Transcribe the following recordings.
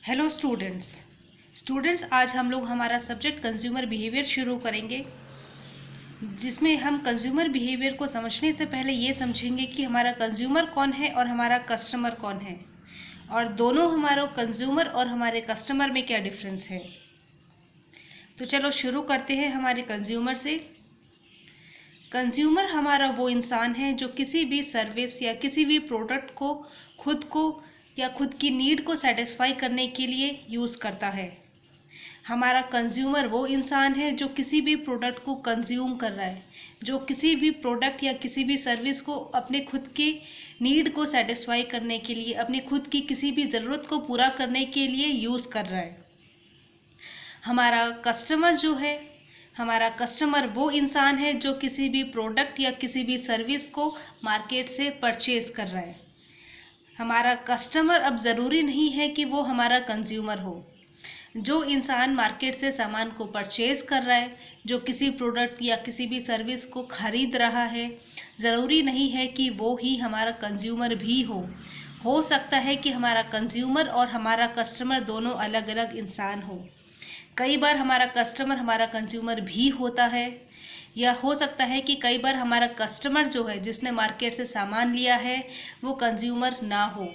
Hello students आज हम लोग हमारा सब्जेक्ट कंज्यूमर बिहेवियर शुरू करेंगे, जिसमें हम कंज्यूमर बिहेवियर को समझने से पहले ये समझेंगे कि हमारा कंज्यूमर कौन है और हमारा कस्टमर कौन है, और दोनों हमारे कंज्यूमर और हमारे कस्टमर में क्या डिफरेंस है। तो चलो शुरू करते हैं हमारे कंज्यूमर से। कंज्यूमर हमारा वो इंसान है जो किसी भी सर्विस या किसी भी प्रोडक्ट को या खुद की नीड को सेटिस्फाई करने के लिए यूज़ करता है। हमारा कंज्यूमर वो इंसान है जो किसी भी प्रोडक्ट को कंज्यूम कर रहा है, जो किसी भी प्रोडक्ट या किसी भी सर्विस को अपने खुद के नीड को सेटिस्फाई करने के लिए, अपनी खुद की किसी भी ज़रूरत को पूरा करने के लिए यूज़ कर रहा है। हमारा कस्टमर वो इंसान है जो किसी भी प्रोडक्ट या किसी भी सर्विस को मार्केट से परचेज कर रहा है। हमारा कस्टमर अब ज़रूरी नहीं है कि वो हमारा कंज्यूमर हो। जो इंसान मार्केट से सामान को परचेज कर रहा है, जो किसी प्रोडक्ट या किसी भी सर्विस को ख़रीद रहा है, ज़रूरी नहीं है कि वो ही हमारा कंज्यूमर भी हो सकता है कि हमारा कंज्यूमर और हमारा कस्टमर दोनों अलग अलग इंसान हो। कई बार हमारा कस्टमर हमारा कंज्यूमर भी होता है, या हो सकता है कि कई बार हमारा कस्टमर जो है, जिसने मार्केट से सामान लिया है, वो कंज्यूमर ना हो।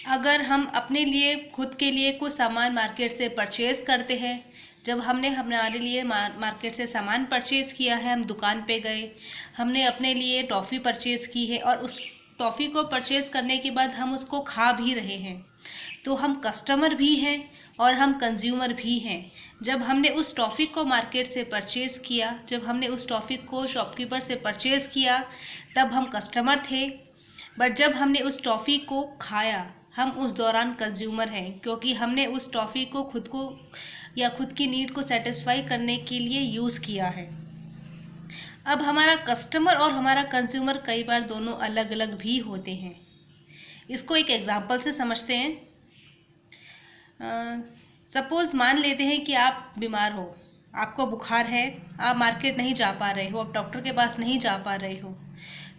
अगर हम अपने लिए खुद के लिए कुछ सामान मार्केट से परचेज़ करते हैं, जब हमने हमारे लिए मार्केट से सामान परचेज़ किया है, हम दुकान पे गए, हमने अपने लिए टॉफ़ी परचेज़ की है और उस टॉफ़ी को परचेज़ करने के बाद हम उसको खा भी रहे हैं, तो हम कस्टमर भी हैं और हम कंज्यूमर भी हैं। जब हमने उस टॉफ़ी को मार्केट से परचेज़ किया, जब हमने उस टॉफ़ी को शॉपकीपर से परचेज़ किया, तब हम कस्टमर थे, बट जब हमने उस टॉफ़ी को खाया, हम उस दौरान कंज्यूमर हैं, क्योंकि हमने उस टॉफ़ी को खुद को या खुद की नीड को सेटिस्फाई करने के लिए यूज़ किया है। अब हमारा कस्टमर और हमारा कंज्यूमर कई बार दोनों अलग अलग भी होते हैं। इसको एक एग्जांपल से समझते हैं। सपोज़ मान लेते हैं कि आप बीमार हो, आपको बुखार है, आप मार्केट नहीं जा पा रहे हो, आप डॉक्टर के पास नहीं जा पा रहे हो,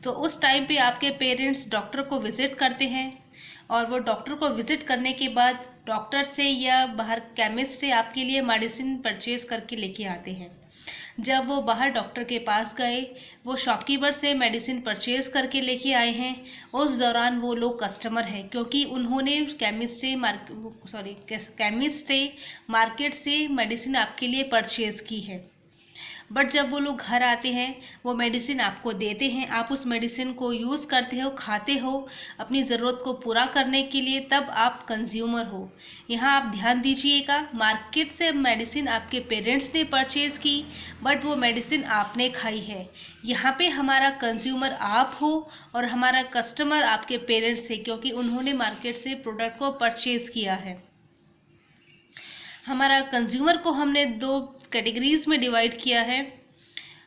तो उस टाइम पे आपके पेरेंट्स डॉक्टर को विज़िट करते हैं, और वो डॉक्टर को विज़िट करने के बाद डॉक्टर से या बाहर केमिस्ट से आपके लिए मेडिसिन परचेज़ करके लेके आते हैं। जब वो बाहर डॉक्टर के पास गए, वो शॉपकीपर से मेडिसिन परचेज़ करके लेके आए हैं, उस दौरान वो लोग कस्टमर हैं, क्योंकि उन्होंने केमिस्ट से मार्केट से मेडिसिन आपके लिए परचेज़ की है। बट जब वो लोग घर आते हैं, वो मेडिसिन आपको देते हैं, आप उस मेडिसिन को यूज़ करते हो, खाते हो अपनी ज़रूरत को पूरा करने के लिए, तब आप कंज्यूमर हो। यहाँ आप ध्यान दीजिएगा, मार्केट से मेडिसिन आपके पेरेंट्स ने परचेज़ की, बट वो मेडिसिन आपने खाई है। यहाँ पे हमारा कंज्यूमर आप हो और हमारा कस्टमर आपके पेरेंट्स थे, क्योंकि उन्होंने मार्केट से प्रोडक्ट को परचेज़ किया है। हमारा कंज्यूमर को हमने दो कैटेगरीज में डिवाइड किया है,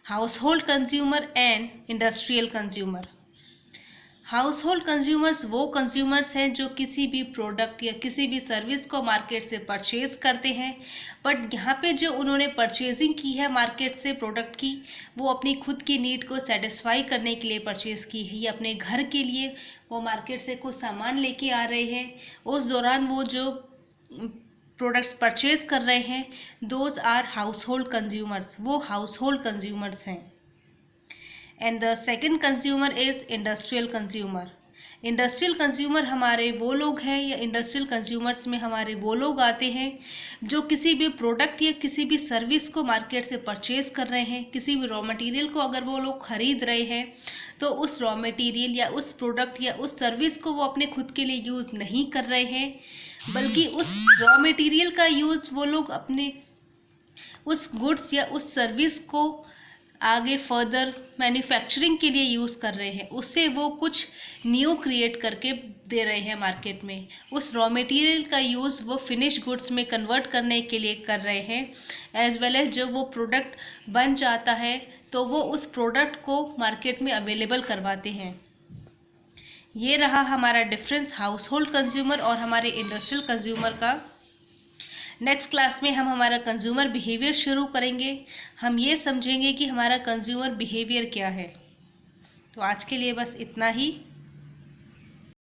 house hold consumer and industrial consumer. House hold consumers वो कंज्यूमर्स हैं जो किसी भी प्रोडक्ट या किसी भी सर्विस को मार्केट से परचेज करते हैं, बट यहाँ पे जो उन्होंने परचेजिंग की है मार्केट से प्रोडक्ट की, वो अपनी खुद की नीड को सेटिस्फाई करने के लिए परचेज़ की है, या अपने घर के लिए वो मार्केट से कुछ सामान लेके आ रहे हैं। उस दौरान वो जो प्रोडक्ट्स परचेज कर रहे हैं, those are household consumers, वो हाउस होल्ड कंज्यूमर्स हैं। And the second consumer is industrial consumer. Industrial consumer हमारे वो लोग हैं, या इंडस्ट्रियल कंज्यूमर्स में हमारे वो लोग आते हैं जो किसी भी प्रोडक्ट या किसी भी सर्विस को मार्केट से परचेज़ कर रहे हैं। किसी भी रॉ मटेरियल को अगर वो लोग ख़रीद रहे हैं, तो उस रॉ मटेरियल या उस प्रोडक्ट या उस सर्विस को वो अपने खुद के लिए यूज़ नहीं कर रहे हैं, बल्कि उस रॉ मटेरियल का यूज़ वो लोग अपने उस गुड्स या उस सर्विस को आगे फर्दर मैन्युफैक्चरिंग के लिए यूज़ कर रहे हैं। उससे वो कुछ न्यू क्रिएट करके दे रहे हैं मार्केट में। उस रॉ मटेरियल का यूज़ वो फिनिश गुड्स में कन्वर्ट करने के लिए कर रहे हैं, एज वेल एज जब वो प्रोडक्ट बन जाता है तो वो उस प्रोडक्ट को मार्केट में अवेलेबल करवाते हैं। ये रहा हमारा डिफरेंस हाउस होल्ड कंज्यूमर और हमारे इंडस्ट्रियल कंज्यूमर का। नेक्स्ट क्लास में हम हमारा कंज्यूमर बिहेवियर शुरू करेंगे। हम ये समझेंगे कि हमारा कंज्यूमर बिहेवियर क्या है। तो आज के लिए बस इतना ही।